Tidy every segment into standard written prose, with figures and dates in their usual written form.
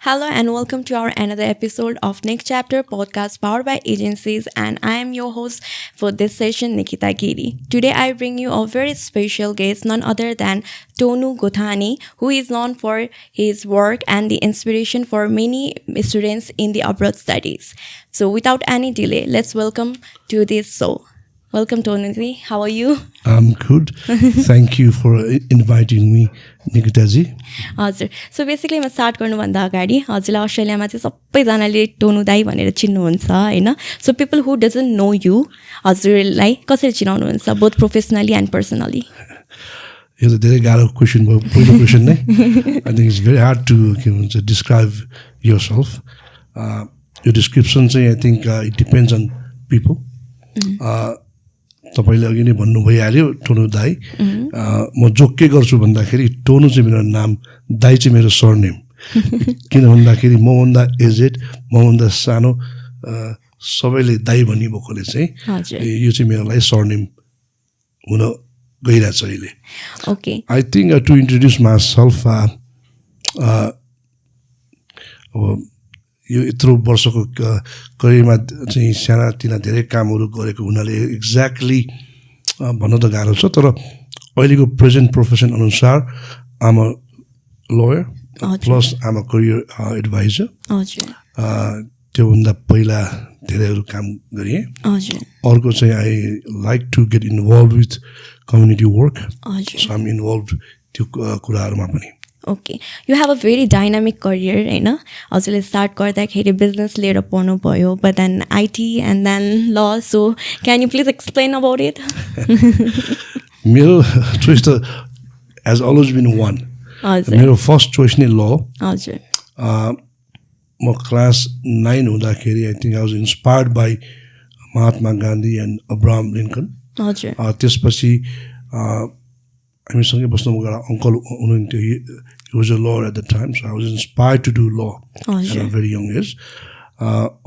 Hello and welcome to our another episode of Next Chapter podcast powered by agencies, and I am your host for this session, Nikita Giri. Today I bring you a very special guest, none other than Tonnou Ghothane, who is known for his work and the inspiration for many students in the abroad studies. So without any delay, let's welcome to this show. Welcome, Tonnou. How are you? I'm good. Thank you for inviting me, Nikitaji. हजुर so basically म start गर्नुभन्दा अगाडि हजुरलाई अस्ट्रेलियामा चाहिँ सबैजनाले टोनु दाई भनेर चिन्नुहुन्छ होइन so people who doesn't know you हजुरलाई कसरी चिनाउनुहुन्छ बोथ प्रोफेसनली एन्ड पर्सनली यो त धेरै गाह्रो क्वेसन भयो पहिलो क्वेसन नै I think it's very hard to के भन्छ डिस्क्राइब योर सेल्फ यो डिस्क्रिप्सन चाहिँ I think it depends on people तपाईँले अघि नै भन्नु भइहाल्यो टोनु दाई म जो के गर्छु भन्दाखेरि टोनु चाहिँ मेरो नाम दाई चाहिँ मेरो सरनेम किन भन्दाखेरि मभन्दा एजेड मभन्दा सानो सबैले दाई भनी भएकोले चाहिँ यो चाहिँ मेरो लागि सरनेम हुन गइरहेछ अहिले okay I think to introduce myself यो यत्रो वर्षको करियरमा चाहिँ सानातिना धेरै कामहरू गरेको हुनाले एक्ज्याक्टली भन्न त गाह्रो छ तर अहिलेको प्रेजेन्ट प्रोफेसन अनुसार आम अ लयर प्लस आम अ करियर एडभाइजर त्योभन्दा पहिला धेरैहरू काम गरेँ अर्को चाहिँ I like to get involve with community work so I'm involve त्यो कुराहरूमा पनि okay you have a very dynamic career होइन हजुरले स्टार्ट गर्दाखेरि बिजनेस लिएर पढ्नुभयो but then IT and then ल so can you please explain about it मेरो चोइस त हेज अलवेज बिन वान मेरो फर्स्ट चोइस नै ल हजुर म क्लास 9 हुँदाखेरि आई think I was inspired by Mahatma Gandhi end Abraham Lincoln हजुर त्यसपछि हामीसँगै बस्नुभएको एउटा अङ्कल हुनुहुन्थ्यो he was a lawyer at the time, so I was inspired to do law at a very young age.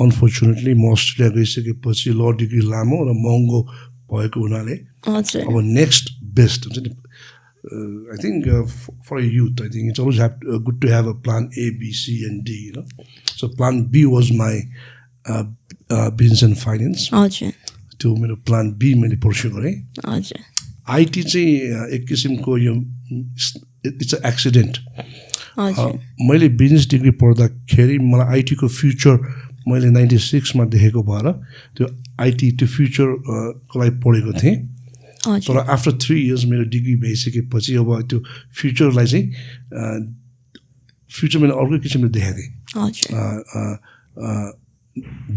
Unfortunately, म अस्ट्रेलिया गइसकेपछि ल degree लामो र महँगो भएको हुनाले अब नेक्स्ट बेस्ट हुन्छ नि I think for youth I think it's always good to have a plan A B C and D होइन so plan B was my business and finance त्यो मेरो प्लान बी मैले पर्स्यु गरेँ IT चाहिँ एक किसिमको यो इट्स अ एक्सिडेन्ट मैले बिजनेस डिग्री पढ्दाखेरि मलाई आइटीको फ्युचर मैले 96मा देखेको भएर त्यो आइटी त्यो फ्युचरको लागि पढेको थिएँ तर आफ्टर 3 इयर्स मेरो डिग्री भइसकेपछि अब त्यो फ्युचरलाई चाहिँ फ्युचर मैले अर्कै किसिमले देखाएको थिएँ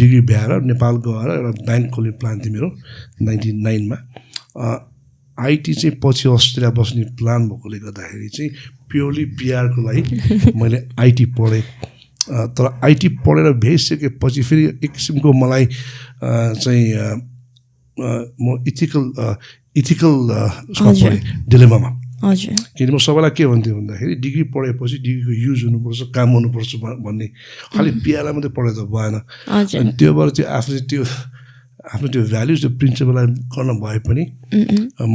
डिग्री भ्याएर नेपाल गएर एउटा ब्याङ्क खोल्ने प्लान थियो मेरो 99मा आइटी चाहिँ पछि अस्ट्रेलिया बस्ने प्लान भएकोले गर्दाखेरि चाहिँ प्योरली पिआरको लागि मैले आइटी पढेँ तर आइटी पढेर भ्याइसकेपछि फेरि एक किसिमको मलाई चाहिँ म इथिकल पढेँ डिलेमामा किनकि म सबैलाई के भन्थेँ भन्दाखेरि डिग्री पढेपछि डिग्रीको युज हुनुपर्छ काम हुनुपर्छ भन्ने खालि पिआरलाई मात्रै पढेर त भएन अनि त्यो भएर चाहिँ आफ्नो त्यो भ्याल्युज त्यो प्रिन्सिपललाई गर्न भए पनि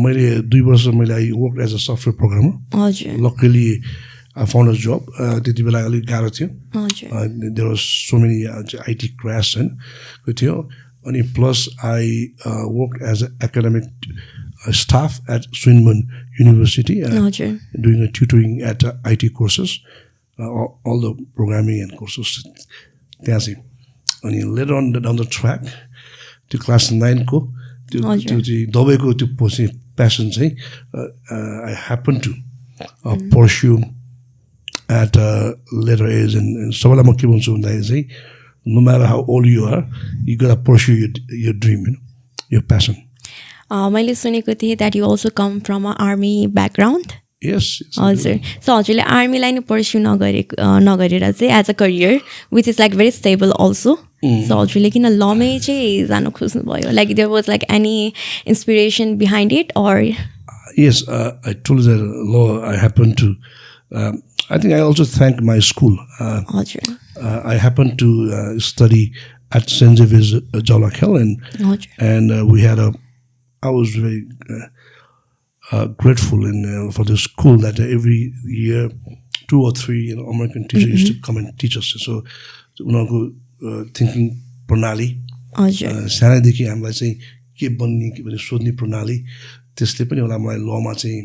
मैले 2 वर्ष मैले I work as a software programmer luckily I found a job त्यति बेला अलिक गाह्रो थियो there was so many IT crash होइन थियो अनि plus I work as a academic staff at Swinburne University doing a tutoring at IT courses all the programming and courses त्यहाँ चाहिँ अनि later on down the track त्यो class 9को त्यो चाहिँ दबाईको त्यो पछि प्यासन चाहिँ I happen to pursue at later age and सबैलाई म के भन्छु भन्दाखेरि चाहिँ no matter how old you are you got pursue your dream होइन यो प्यासन मैले सुनेको थिएँ that you also come from a army background yes हजुर सो हजुरले आर्मीलाई नै पर्स्यु नगरेर चाहिँ as a career which is like very stable also so हजुरले किन लमै चाहिँ जानु खोज्नुभयो like there was like any inspiration behind it or yes I told the ल I happen to I think I also thank my school I happen to study at Saint Xavier's Jawalakhel and we had a I was very grateful for the school that every year 2 or 3 American teachers used to come and teach us. So उनीहरूको thinking प्रणाली सानैदेखि हामीलाई चाहिँ के बन्ने के भने सोध्ने प्रणाली त्यसले पनि होला मलाई लमा चाहिँ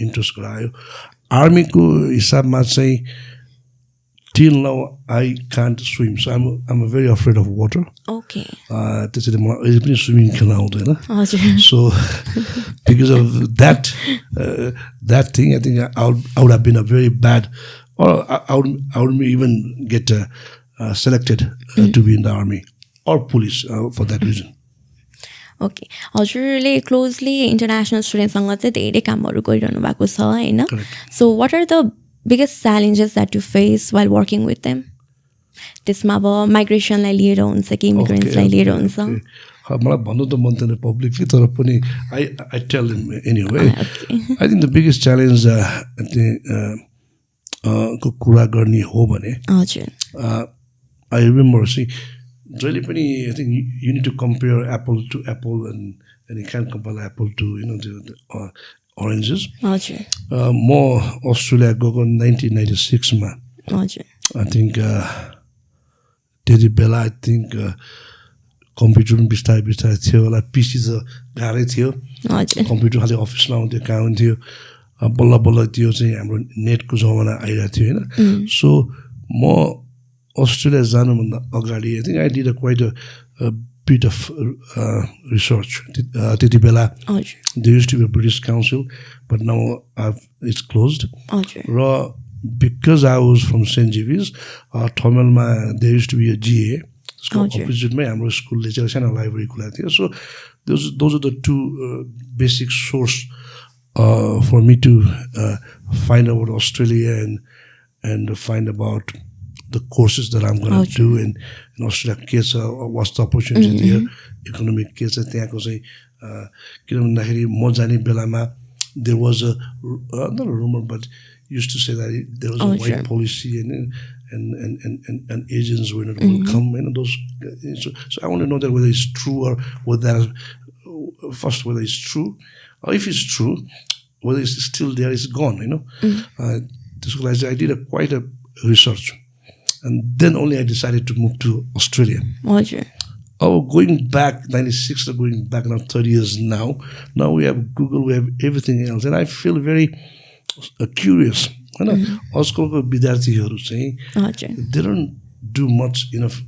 इन्ट्रेस्ट गरायो आर्मीको हिसाबमा चाहिँ till now I can't swim so I'm very afraid of water त्यसैले मलाई अहिले पनि स्विमिङ खेल्न आउँदैन so because of that thing I think I would have been a very bad or I would even get selected to be in the army or police for that reason. Okay. हजुरले closely international स्टुडेन्टसँग चाहिँ धेरै कामहरू गरिरहनु भएको छ हैन so what are the biggest challenges that you face while working with them त्यसमा अब माइग्रेसनलाई लिएर हुन्छ कि इमिग्रेन्ट्सलाई लिएर हुन्छ मलाई भन्नु त मन थिएन पब्लिकली तर पनि I tell them anyway I think the biggest challenge को कुरा गर्ने हो भने हजुर आई रिमेम्बर सी जहिले पनि I think you need to compare apple to apple and you can compare apple to oranges. म अस्ट्रेलिया गएको 1996 मा I think त्यति बेला I think कम्प्युटर पनि बिस्तारै बिस्तारै थियो होला पिसी त गाह्रै थियो कम्प्युटर खालि अफिसमा आउँथ्यो कहाँ हुन्थ्यो बल्ल बल्ल त्यो चाहिँ हाम्रो नेटको जमाना आइरहेको थियो होइन सो म अस्ट्रेलिया जानुभन्दा अगाडि I think I did quite a bit of research. Titi Bella, there used to be a British Council, but now it's closed. Because I was from St. Jeeves, Tomelma, there used to be a GA. It's called opposite my Amro School, library. So those are the two basic source for me to find about Australia and find about the courses that I'm going to do in Australia case what's the opportunity there economic case त्यहाँको चाहिँ किन भन्दाखेरि म जाने बेलामा there was a not a rumor but used to say that there was a white policy and agents were not welcome those so I want to know that whether it's true or whether first whether it's true or if it's true whether it's still there it's gone I did quite a research. And then only I decided to move to Australia. Going back, 96, going back now 30 years now. Now we have Google, we have everything else. And I feel very curious. They don't do much enough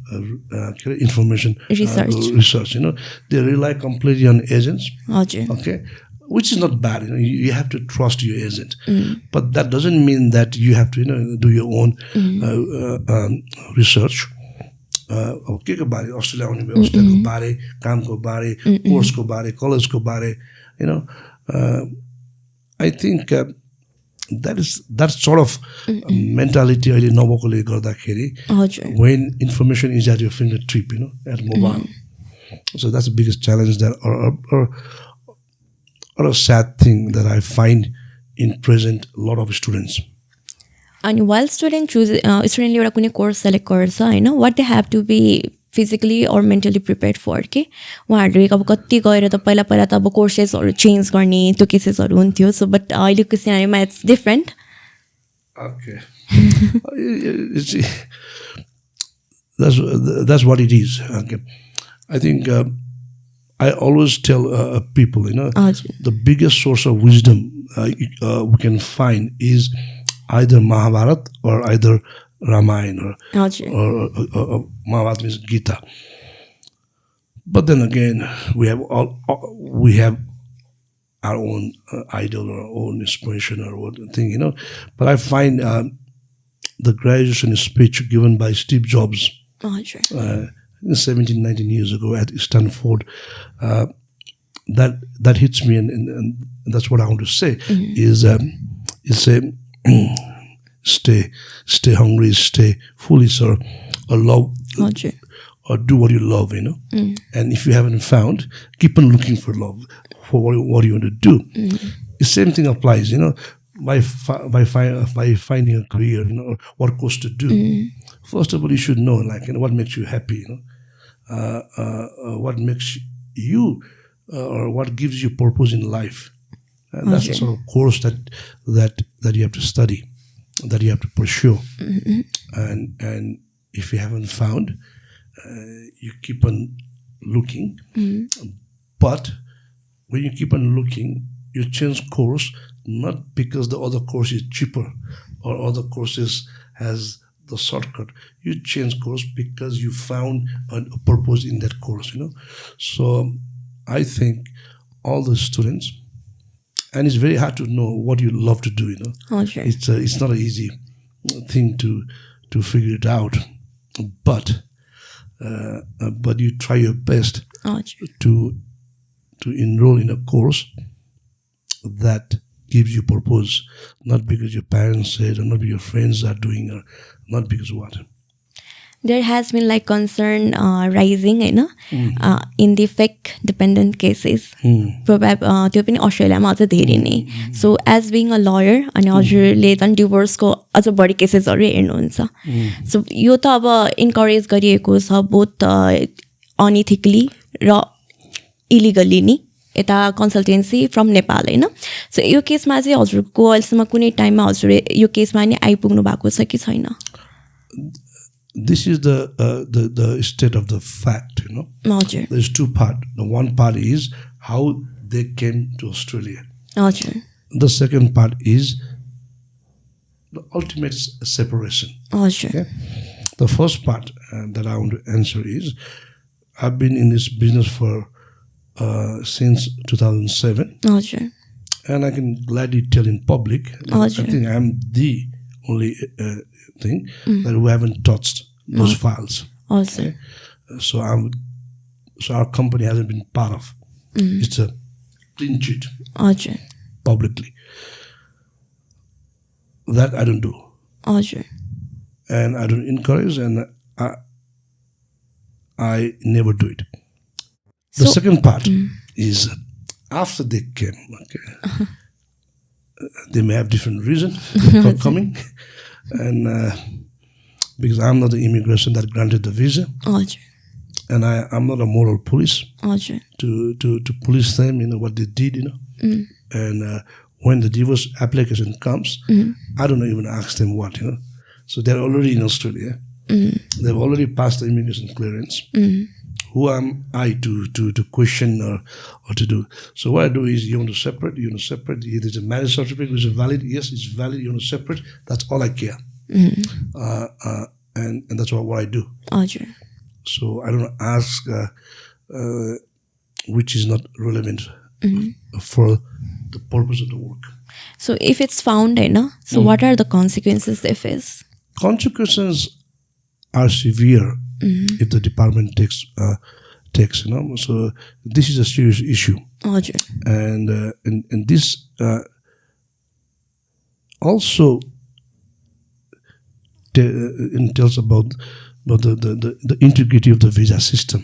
information research. They rely completely on agents. Okay. Which is not bad, you have to trust your agent, but that doesn't mean that you have to do your own research. के को बारे Australia आउने व्यवस्थाको बारे कामको बारे कोर्सको बारे कलेजको बारे I think that sort of mentality अहिले नभएकोले गर्दाखेरि when information is at your fingertip at mobile so that's the biggest challenge that or a sad thing that I find in present a lot of students. And while student एउटा कुनै course select गर्छ हैन what they have to be physically or mentally prepared for के उहाँहरूले अब कति गएर त पहिला त अब कोर्सेसहरु चेन्ज गर्ने त्यो केसेसहरु हुन्थ्यो सो बट अहिलेको सिनारीमा it's different Okay. That's what it is. Okay. I think I always tell people, the biggest source of wisdom we can find is either Mahabharata or either Ramayana or Mahabharata means Gita. But then again, we have our own idol or our own inspiration or what thing, But I find the graduation speech given by Steve Jobs. 17, 19 years ago at Stanford, that hits me, and that's what I want to say is say, stay hungry, stay foolish, or love, or do what you love, And if you haven't found, keep on looking for love, for what you want to do. The same thing applies, by finding a career, what course to do. First of all, you should know, what makes you happy, what makes you or what gives you purpose in life. And that's the sort of course that you have to study. that you have to pursue. And if you haven't found, you keep on looking. But when you keep on looking, you change course, not because the other course is cheaper or other courses has the shortcut. You change course because you found a purpose in that course, So I think all the students, and it's very hard to know what you love to do, Sure. It's not an easy thing to figure it out, but you try your best Sure. to enroll in a course that gives you purpose, not because your parents said, or not because your friends are doing, or not because what. There has been like concern rising, in the fake dependent cases. Probably त्यो पनि अस्ट्रेलियामा अझ धेरै नै. So as being a lawyer, अनि हजुरले झन् डिभोर्सको अझ बढी केसेसहरू हेर्नुहुन्छ. So यो त अब इन्करेज गरिएको छ बोथ अनइथिकली र इलिगली नि यता कन्सल्टेन्सी फ्रम नेपाल होइन. सो यो केसमा चाहिँ हजुरको अहिलेसम्म कुनै टाइममा हजुर यो केसमा नि आइपुग्नु भएको छ कि छैन? This is the state of the fact, हजुर. There's two parts. The one part is how they came to Australia. हजुर. The second part is the ultimate separation. हजुर. Okay? The first part that I want to answer is, I've been in this business for since 2007. हजुर. And I can gladly tell in public, I think I'm the only thing that we haven't touched those files. Okay? So our company hasn't been part of. It's a clean sheet publicly. That I don't do. And I don't encourage, and I never do it. The second part is after they came, they may have different reason for coming, and because I'm not the immigration that granted the visa, and I'm not a moral police to police them, what they did, and when the divorce application comes, I don't even ask them what, So they're already in Australia. They've already passed the immigration clearance. Who am I to question or to do? So what I do is, you want to separate. There's a marriage certificate which is valid. Yes, it's valid. You want to separate. That's all I care. And that's what I do. So I don't ask which is not relevant for the purpose of the work. So if it's found, so what are the consequences if it's? Consequences are severe if the department takes. So this is a serious issue. And this also tells about the integrity of the visa system.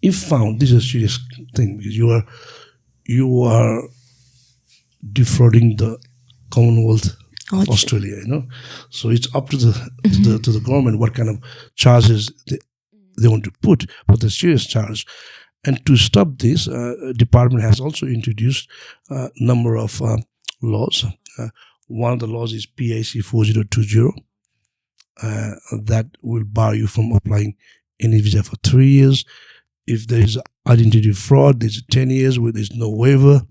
If found, this is a serious thing, because you are defrauding the Commonwealth of Australia, So it's up to the government what kind of charges they want to put, but the serious charge. And to stop this, department has also introduced a number of laws. One of the laws is PIC 4020, that will bar you from applying any visa for 3 years. If there is identity fraud, there's 10 years where there's no waiver.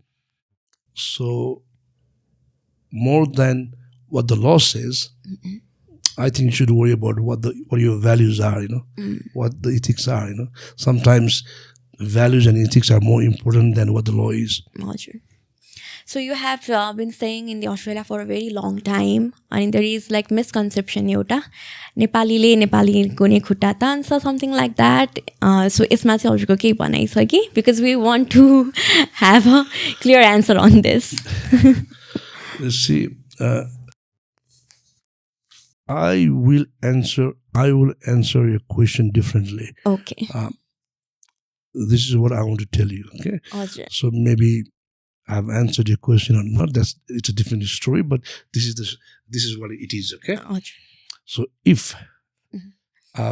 So more than what the law says, I think you should worry about what your values are, what the ethics are, Sometimes values and ethics are more important than what the law is. So you have been staying in the Australia for a very long time, and there is like misconception euta Nepali ko ni khutta tansa, something like that. So isma chai haruko ke bhanai cha ki, because we want to have a clear answer on this. See, I will answer your question differently. Okay. This is what I want to tell you. Okay. So maybe I've answered your question or not. It's a different story, but this is what it is. Okay. So if,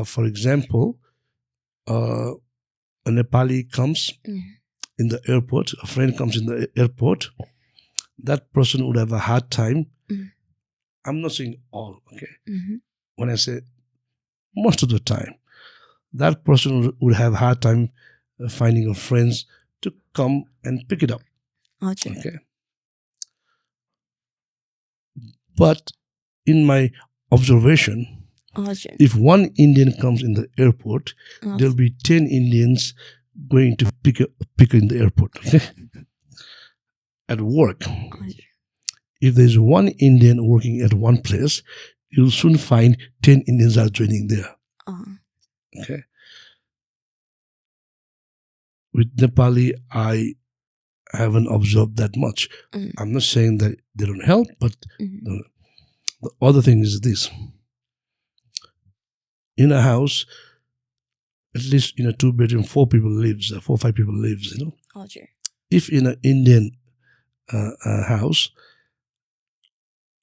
for example, a Nepali comes in the airport, a friend comes in the airport, that person would have a hard time. I'm not saying all, okay? When I say most of the time, that person would have a hard time finding your friends to come and pick it up. Okay. But in my observation, if one Indian comes in the airport, there'll be 10 Indians going to pick in the airport. Okay? At work. If there's one Indian working at one place, you'll soon find 10 Indians are joining there. Okay. With Nepali, I haven't observed that much. I'm not saying that they don't help, but the other thing is this. In a house, at least in a 2-bedroom, 4 or 5 people lives, you know. If in an Indian house,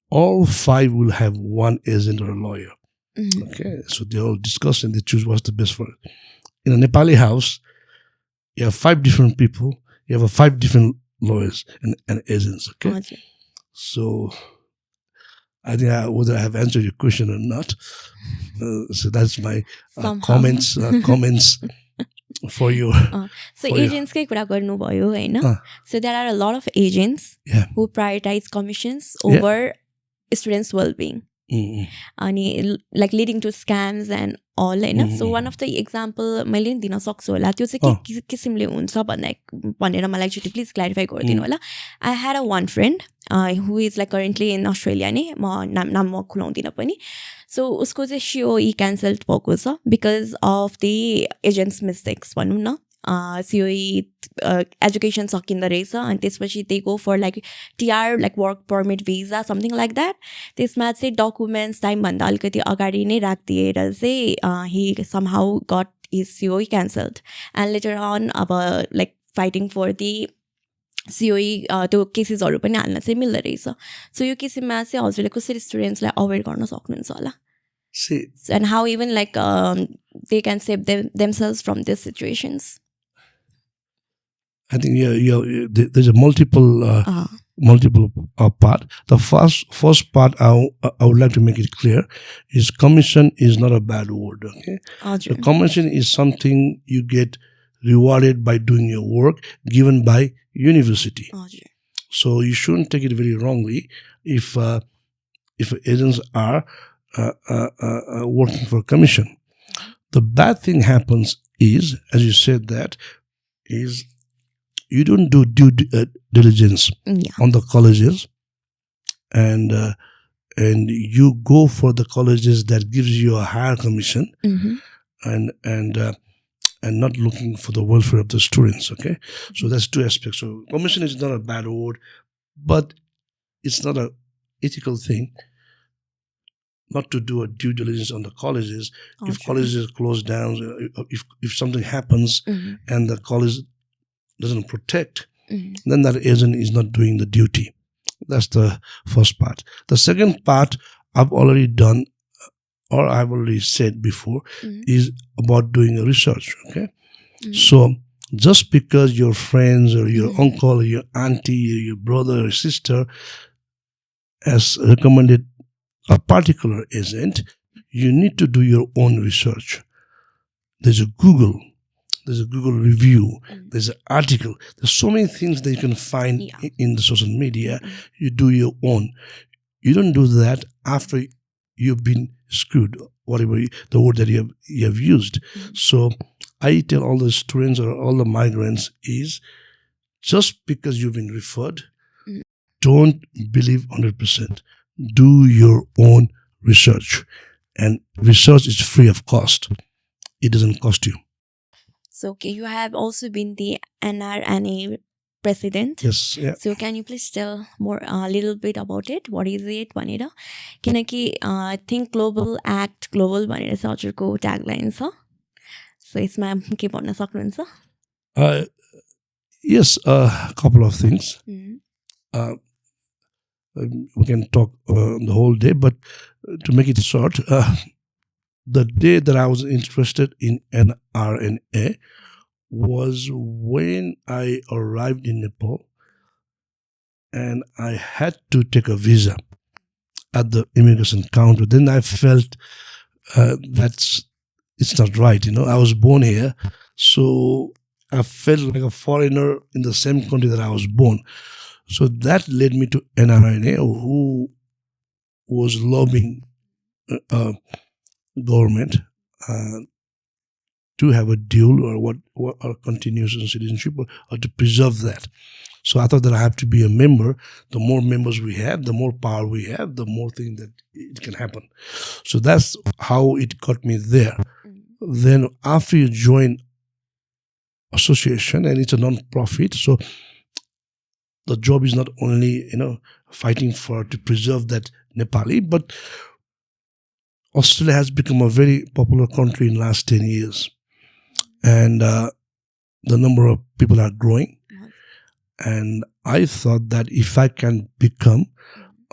all 5 will have one agent or a lawyer. Okay, so they all discuss and they choose what's the best for it. In a Nepali house, you have 5 different people, you have 5 different lawyers and agents. Okay, so I think whether I have answered your question or not. So that's my comments for you. So agents kai kura garnu bhayo haina. So there are a lot of agents who prioritize commissions over students' well-being. And like leading to scams and all. So one of the example मैले दिन सक्छु होला त्यो चाहिँ के किसिमले हुन्छ भनेर मलाई एकचोटि प्लिज क्ल्यारिफाई गरिदिनु होला. I had one friend who is like currently in Australia नि म नाम म खुलाउँदिनँ पनि. So उसको चाहिँ COE cancelled भएको छ because of the agent's mistakes भनौँ न. COE education सकिँदो रहेछ अनि त्यसपछि they go for like TR like work permit visa something like that. त्यसमा चाहिँ documents time भन्दा अलिकति अगाडि नै राखिदिएर चाहिँ he somehow got his COE cancelled and later on अब like fighting for the COE त्यो केसेसहरू पनि हाल्न चाहिँ मिल्दो रहेछ. सो यो किसिममा चाहिँ हजुरले कसरी स्टुडेन्ट्सलाई अवेयर गर्न सक्नुहुन्छ होला? And how even like they can save themselves from these situations? I think there's a multiple part. The first part I would like to make it clear is commission is not a bad word. Okay, the commission is something you get rewarded by doing your work given by university. So you shouldn't take it very wrongly if agents are working for commission. The bad thing happens is, as you said, that is you don't do due diligence on the colleges, and you go for the colleges that gives you a higher commission, and not looking for the welfare of the students. Okay, so that's 2 aspects. So commission is not a bad word, but it's not an ethical thing not to do a due diligence on the colleges. If colleges close down, if something happens and the college doesn't protect, then that agent is not doing the duty. That's the first part. The second part I've already done, or I've already said before, is about doing a research. Okay, so just because your friends or your uncle or your auntie or your brother or sister has recommended a particular agent, you need to do your own research. There's a Google review, there's an article, there's so many things that you can find in the social media. You do your own. You don't do that after you've been screwed, whatever the word that you have used. So I tell all the students or all the migrants is, just because you've been referred, don't believe 100%. Do your own research, and research is free of cost. It doesn't cost you. So you have also been the NRNA president. Yes. Yeah. So can you please tell more a little bit about it? What is it? Vanira? Kinaki think global, act global. Vanira हजुरको tagline छ. So यसमा के भन्न सक्नुहुन्छ? Yes, a couple of things. We can talk the whole day, but to make it short, the day that I was interested in NRNA was when I arrived in Nepal and I had to take a visa at the immigration counter. Then I felt it's not right. I was born here, so I felt like a foreigner in the same country that I was born. So that led me to NRNA, who was lobbying government to have a dual or continuous citizenship, or to preserve that. So I thought that I have to be a member. The more members we have, the more power we have, the more things that it can happen. So that's how it got me there. Then after you join association, and it's a non-profit, so the job is not only fighting to preserve that Nepali, but Australia has become a very popular country in the last 10 years. And the number of people are growing. And I thought that if I can become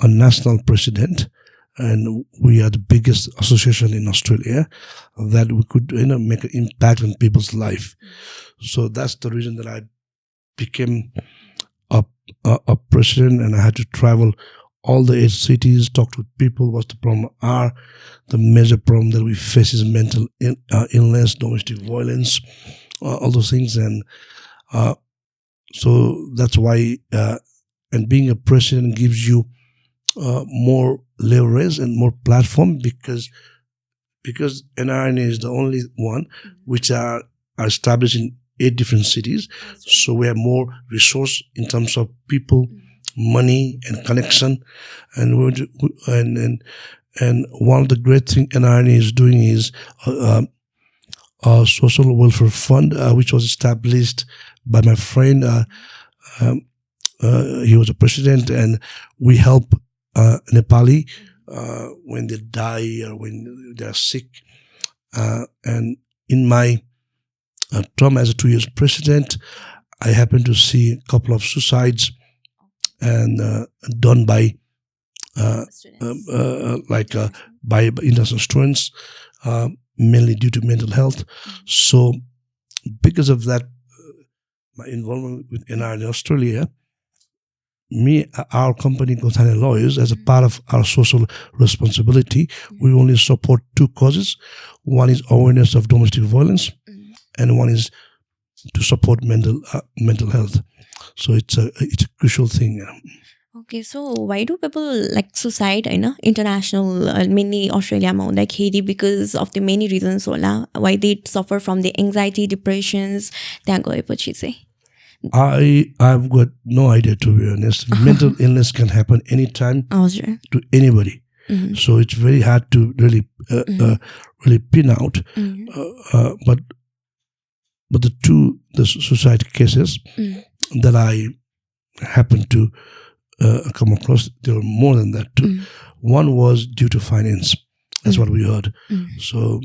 a national president, and we are the biggest association in Australia, that we could make an impact on people's life. So that's the reason that I became a president, and I had to travel all the 8 cities, talk to people, what the problem are. The major problem that we face is mental illness, domestic violence, all those things. And so that's why, and being a president gives you more leverage and more platform, because NRNA is the only one which are established in 8 different cities. So we have more resource in terms of people, money, and connection. And one of the great things NRNA is doing is a social welfare fund, which was established by my friend. He was a president, and we help Nepali when they die or when they are sick. And in my term as a 2 years president, I happened to see a couple of suicides and done by by international students, mainly due to mental health. So because of that, my involvement with NRA Australia, our company Ghothane Lawyers, as a part of our social responsibility, we only support 2 causes. One is awareness of domestic violence, and one is to support mental health. So it's a crucial thing. Okay, so why do people like suicide international, mainly Australia, like Haiti, because of the many reasons why they suffer from the anxiety, depressions, I've got no idea, to be honest. Mental illness can happen anytime to anybody. So it's very hard to really pin out. But the suicide cases that I happened to come across, there were more than that too. One was due to finance. That's what we heard. So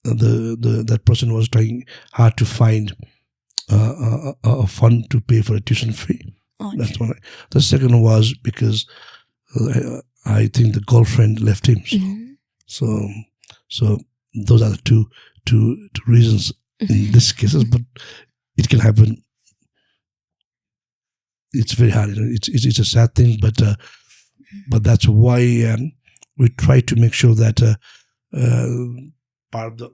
that person was trying hard to find a fund to pay for a tuition fee. That's one. The second was because I think the girlfriend left him. So those are the two reasons in these cases. But it can happen. It's very hard. It's a sad thing, but that's why we try to make sure that part of the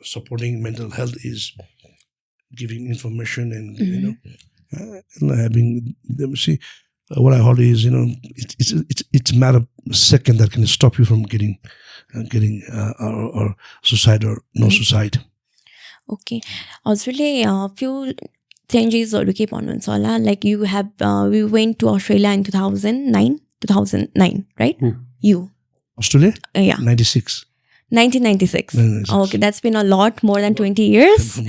supporting mental health is giving information and having them see. What I heard is it's a matter of a second that can stop you from getting or suicide or no suicide. Okay, also a few changes or like you have we went to Australia in 2009, right? Who? You. Australia? Yeah. 96. 1996. Okay, that's been a lot, more than 20 years.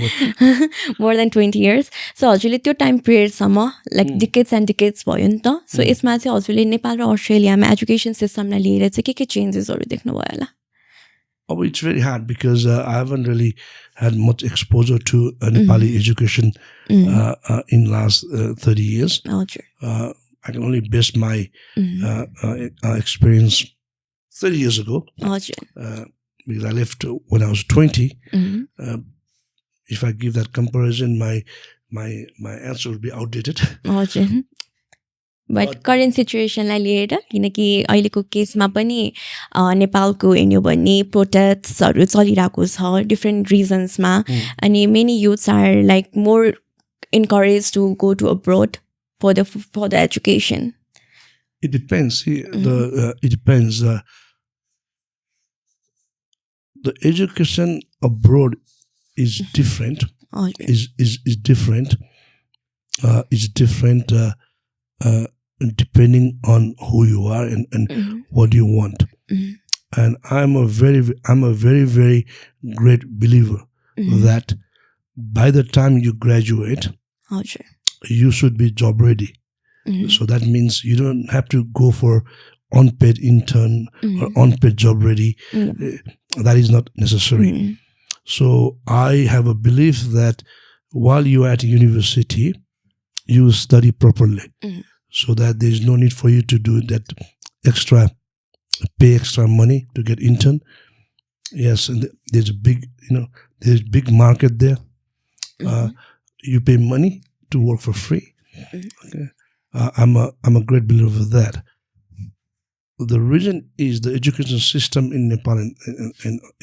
More than 20 years. So actually त्यो time period सम्म like decades and decades भयो नि त. So यसमा चाहिँ हजुरले नेपाल र अस्ट्रेलियामा education सिस्टमलाई लिएर चाहिँ के चेन्जेसहरु देख्नु भयो होला? Oh, it's very hard because I haven't really had much exposure to Nepali education in last 30 years. I can only base my experience 30 years ago. Because I left when I was 20. If I give that comparison, my answer will be outdated. But current सिचुएसनलाई लिएर किनकि अहिलेको केसमा पनि नेपालको हेर्नु भने प्रोटेस्टहरू चलिरहेको छ डिफ्रेन्ट रिजन्समा अनि many youths are like more encouraged to go to abroad for the education? It depends. See, it depends. The education abroad is different. Is different. Is different depending on who you are and what you want. And I'm a very very great believer that by the time you graduate, you should be job ready. So that means you don't have to go for unpaid intern or unpaid job ready. That is not necessary. So I have a belief that while you are at university, you study properly, so that there is no need for you to do that pay extra money to get intern. Yes, and there's a big, there's big market there. You pay money to work for free. Okay. I'm a great believer of that. The reason is the education system in Nepal and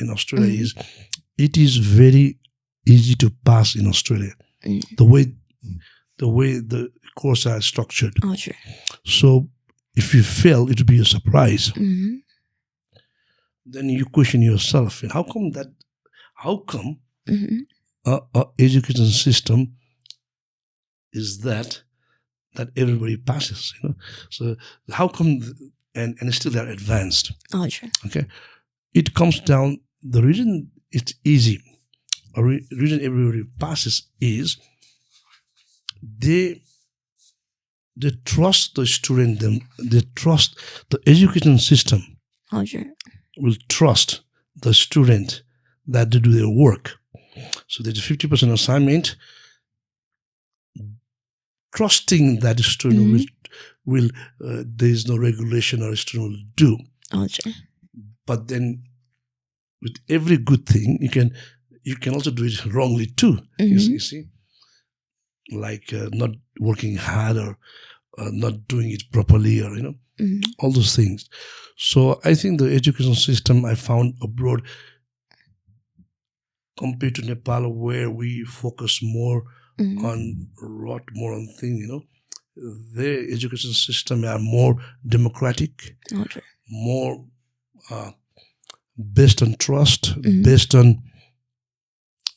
in Australia is it is very easy to pass in Australia. The way the courses are structured. So if you fail, it will be a surprise. Then you question yourself, and how come our education system is that everybody passes, So how come and still they're advanced? Okay, it comes down. The reason it's easy, or reason everybody passes is they trust the student. They trust the education system. Will trust the student that they do their work. So there's a 50% assignment, trusting that the student will there is no regulation or a student will do. But then with every good thing, you can also do it wrongly too. You see, like not working hard or not doing it properly, or all those things. So I think the education system I found abroad, compared to Nepal, where we focus more on things, their education system are more democratic, more based on trust, based on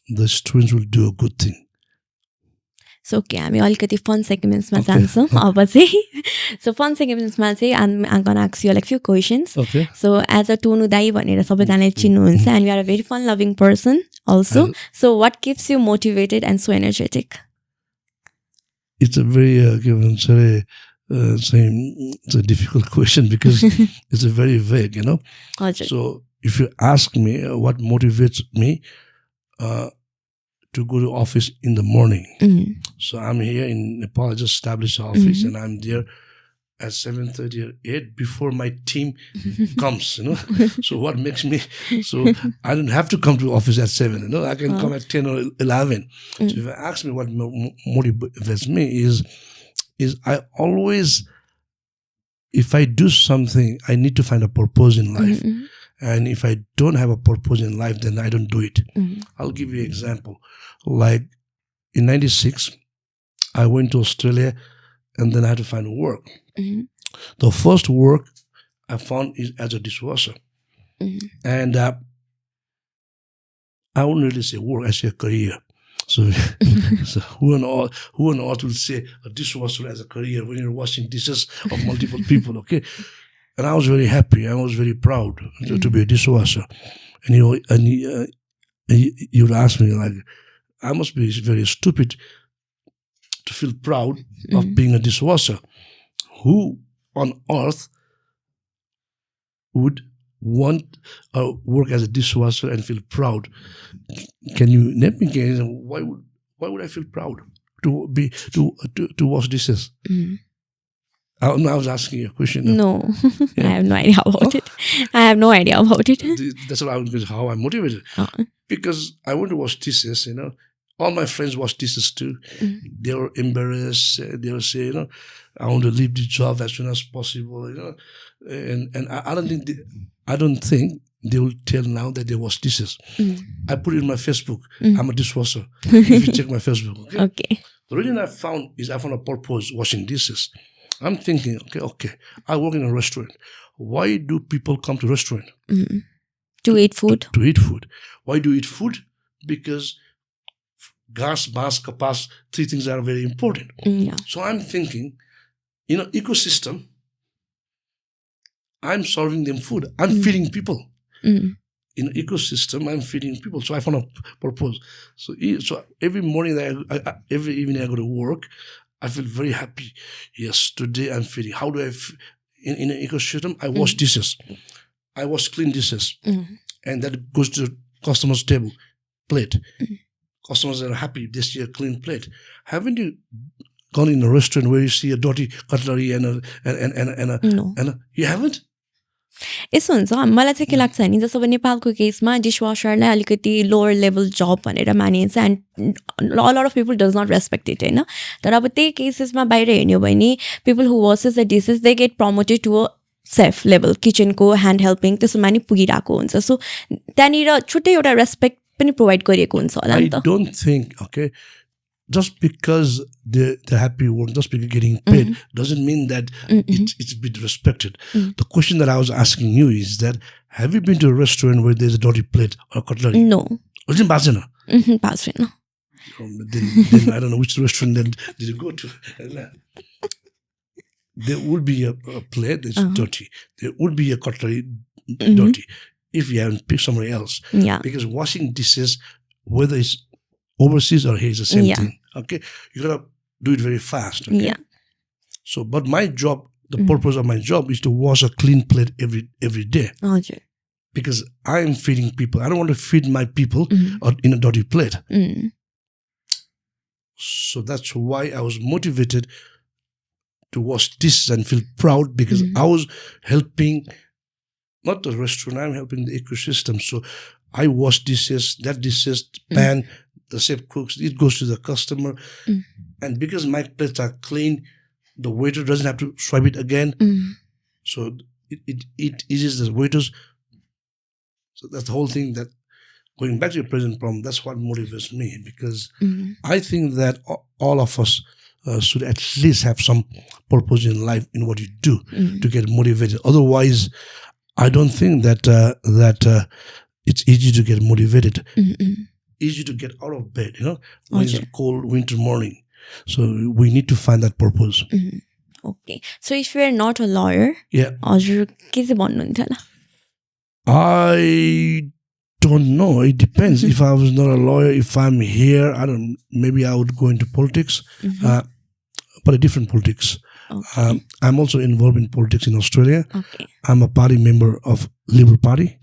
the students will do a good thing. So okay, हामी अलिकति fun सेगमेन्ट्समा जान्छौँ अब चाहिँ. So fun सेगमेन्ट्समा चाहिँ I'm gonna ask you like few questions. Okay. So as a टोनु दाई भनेर सबैजनाले चिन्नुहुन्छ, and you are a very fun loving person also. So what keeps you motivated and so energetic? It's a very it's a difficult question because it's a very vague, So if you ask me what motivates me to go to office in the morning. So I'm here in Nepal. I just established the office and I'm there at 7:30 or 8 before my team comes, So what makes me, so I don't have to come to office at 7, I can come at 10 or 11. So if you ask me what motivates me is I always, if I do something, I need to find a purpose in life. And if I don't have a purpose in life, then I don't do it. I'll give you an example. Like in 96, I went to Australia and then I had to find work. The first work I found is as a dishwasher. And I wouldn't really say work, I say a career. So, so who on earth will say a dishwasher as a career when you're washing dishes of multiple people, okay? And I was very happy. I was very proud to be a dishwasher. And you would ask me, like, I must be very stupid to feel proud of being a dishwasher. Who on earth would want work as a dishwasher and feel proud? Can you name me? Why would I feel proud to wash dishes? I was asking you a question. No, yeah. I have no idea about it. I have no idea about it. That's how I'm motivated. Because I want to wash dishes, All my friends wash dishes too. They were embarrassed. They would say, I want to leave the job as soon as possible. And I don't think they will tell now that they wash dishes. I put it in my Facebook. I'm a dishwasher. If you check my Facebook, Okay. The reason I found a purpose washing dishes. I'm thinking, okay. I work in a restaurant. Why do people come to restaurant? To eat food. To eat food. Why do you eat food? Because gas, mass, kapas, 3 things are very important. Yeah. So I'm thinking, ecosystem, I'm serving them food. I'm feeding people. In ecosystem, I'm feeding people. So I found a purpose. So every morning, every evening I go to work, I feel very happy. Yes, today I'm feeding. How do I, in an ecosystem, I wash dishes. I wash clean dishes. And that goes to the customer's table, plate. Customers are happy, they see a clean plate. Haven't you gone in a restaurant where you see a dirty cutlery and a you haven't? यसो हुन्छ मलाई चाहिँ के लाग्छ नि जस्तो अब नेपालको केसमा डिसवासरलाई अलिकति लोवर लेभल जब भनेर मानिन्छ and lot of people does not respect it होइन तर अब त्यही केसेसमा बाहिर हेर्ने हो भने people who washes the dishes they get promoted to a chef level किचनको ह्यान्ड हेल्पिङ त्यसोमा नि पुगिरहेको हुन्छ सो त्यहाँनिर छुट्टै एउटा रेस्पेक्ट पनि प्रोभाइड गरिएको हुन्छ होला नि त I don't think, just because they're happy work, just because getting paid doesn't mean that it's been respected. The question that I was asking you is that have you been to a restaurant where there's a dirty plate or cutlery? No. Then I don't know which restaurant then did you go to. There would be a plate that's dirty. There would be a cutlery dirty if you haven't picked somewhere else. Yeah. Because washing dishes, whether it's overseas or here, is the same thing. Okay, you gotta do it very fast. Okay? Yeah. So, but my job, the purpose of my job is to wash a clean plate every day. हजुर Because I am feeding people. I don't want to feed my people in a dirty plate. So that's why I was motivated to wash dishes and feel proud because I was helping, not the restaurant, I'm helping the ecosystem. So I wash dishes, that dishes, pan, the chef cooks, it goes to the customer. And because my plates are clean, the waiter doesn't have to swipe it again. So it eases the waiters. So that's the whole thing that, going back to your present problem, that's what motivates me because I think that all of us should at least have some purpose in life in what you do to get motivated. Otherwise, I don't think that it's easy to get motivated. Easy to get out of bed, when it's a cold winter morning. So we need to find that purpose. Okay. So if you're not a lawyer, हजुर के चाहिँ भन्नुहुन्छ होला? I don't know. It depends. If I was not a lawyer, if I'm here, maybe I would go into politics, but a different politics. Okay. I'm also involved in politics in Australia. Okay. I'm a party member of Liberal Party.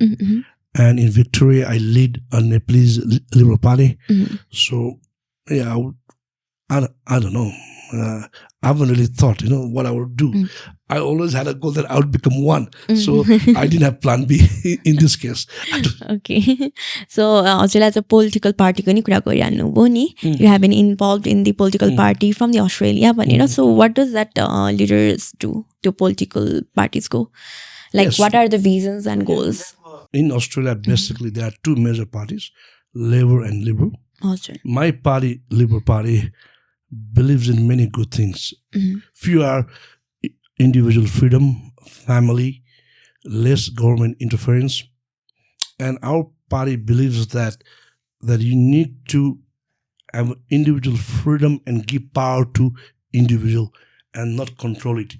And in Victoria, I lead a Nepalese Liberal Party. So, yeah, I don't know. I haven't really thought, what I would do. I always had a goal that I would become one. So I didn't have plan B in this case. Okay. So, हजुरलाई चाहिँ political पार्टीको नि कुरा गरिहाल्नु भयो नि. You have been involved in the political party from the Australia भनेर. So, what does that leaders do to political parties go? Like, what are the visions and goals? In Australia, basically, there are two major parties, Labour and Liberal. My party, Liberal Party, believes in many good things. Few are individual freedom, family, less government interference. And our party believes that you need to have individual freedom and give power to individual and not control it.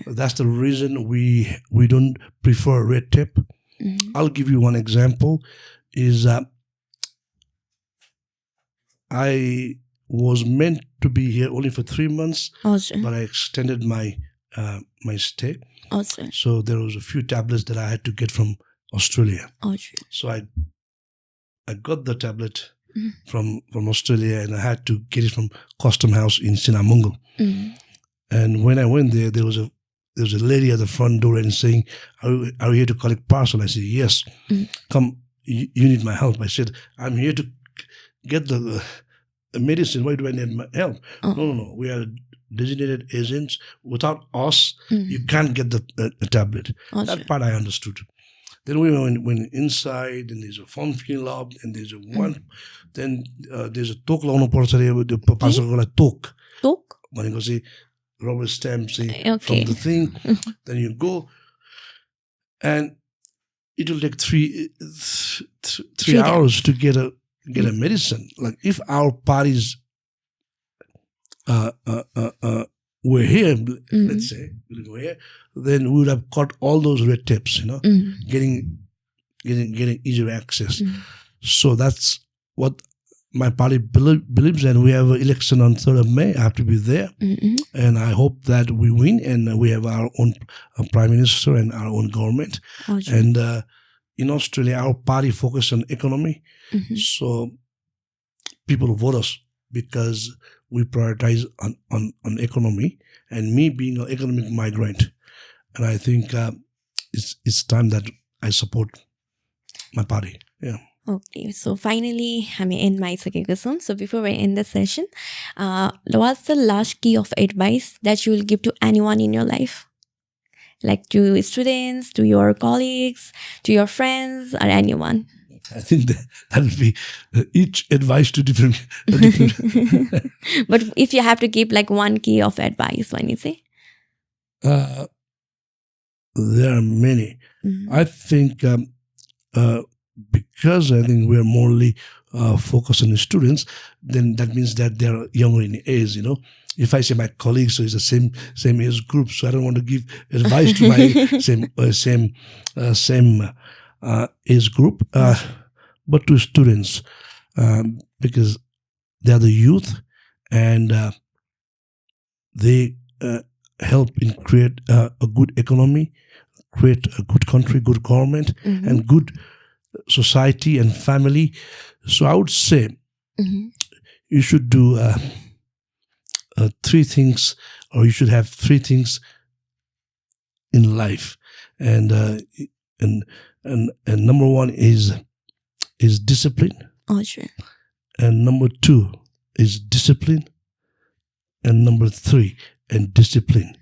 That's the reason we don't prefer red tape. I'll give you one example. Is I was meant to be here only for 3 months, but I extended my stay. So there was a few tablets that I had to get from Australia. So I got the tablet from Australia, and I had to get it from Custom House in Sinamungal. And when I went there was a lady at the front door and saying, are you here to collect parcel? I said, yes. Come, you need my help. I said, I'm here to get the medicine. Why do I need help? No. We are designated agents. Without us, you can't get the tablet. That part I understood. Then we went inside, and there's a form fill up, and there's a one. Then there's a talk launu पर्छ रे त्यो पासको लागि talk भनेको चाहिँ rubber stamp चाहिँ from the thing. Then you go, and it will take three hours to get a medicine. Like if our parties were here, let's say, then we would have cut all those red tapes, getting easier access. So that's what my party believes, and we have an election on 3rd of May. I have to be there, and I hope that we win, and we have our own prime minister and our own government. And in Australia, our party focuses on economy, so people vote us because we prioritize on economy, and me being an economic migrant, and I think it's time that I support my party. Yeah. Okay, so finally, हामी end आइसकेको छौँ. So before we end the session, what's the last key of advice that you will give to anyone in your life? Like to students, to your colleagues, to your friends, or anyone? I think that will be each advice to different. But if you have to give like one key of advice, when you say? There are many. I think because I think we're morely focused on the students, then that means that they're younger in age, If I say my colleagues, so it's the same age group, so I don't want to give advice to my same age group, but to students, because they are the youth, and they help in create a good economy, create a good country, good government, and good society and family. So I would say you should do 3 things, or you should have 3 things in life, and number 1 is discipline. Oh, sure. And number 2 is discipline, and number 3 and discipline,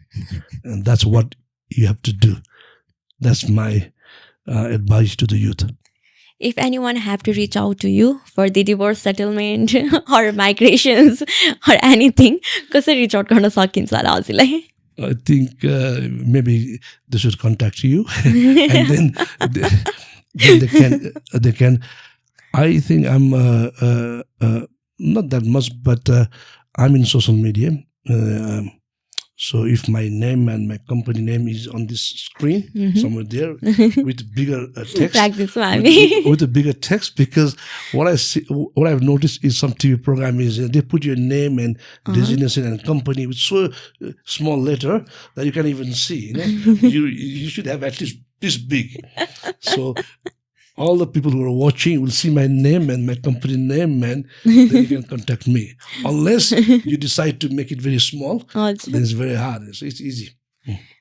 and that's what you have to do. That's my advice to the youth. If anyone have to reach out to you for the divorce settlement or migrations or anything, कसरी reach out गर्न सकिन्छ होला हजुरलाई? I think maybe they should contact you, and then they can. I think I'm not that much, but I'm in social media. So if my name and my company name is on this screen somewhere there with bigger text, with a bigger text, because what I've noticed is some TV program is they put your name and designation and company with so small letter that you can't even see. You should have at least this big. So all the people who are watching will see my name and my company name, and then you can contact me. Unless you decide to make it very small, then it's very hard. So it's easy.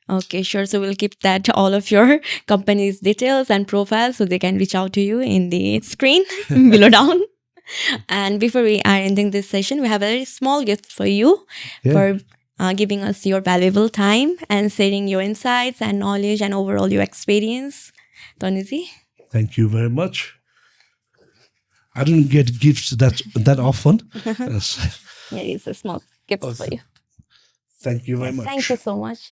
Okay, sure. So we'll keep that all of your company's details and profiles so they can reach out to you in the screen below down. And before we are ending this session, we have a very small gift for you for giving us your valuable time and sharing your insights and knowledge and overall your experience. Tonnou-ji? Thank you very much. I don't get gifts that often. Here is a small gift for you. Thank you very much. Thank you so much.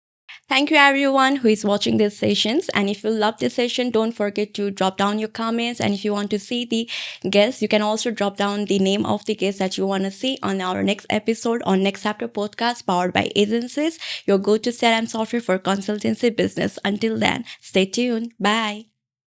Thank you everyone who is watching these sessions. And if you love this session, don't forget to drop down your comments. And if you want to see the guests, you can also drop down the name of the guest that you want to see on our next episode on Next Chapter podcast powered by Agencies, your go-to CRM software for consultancy business. Until then, stay tuned. Bye.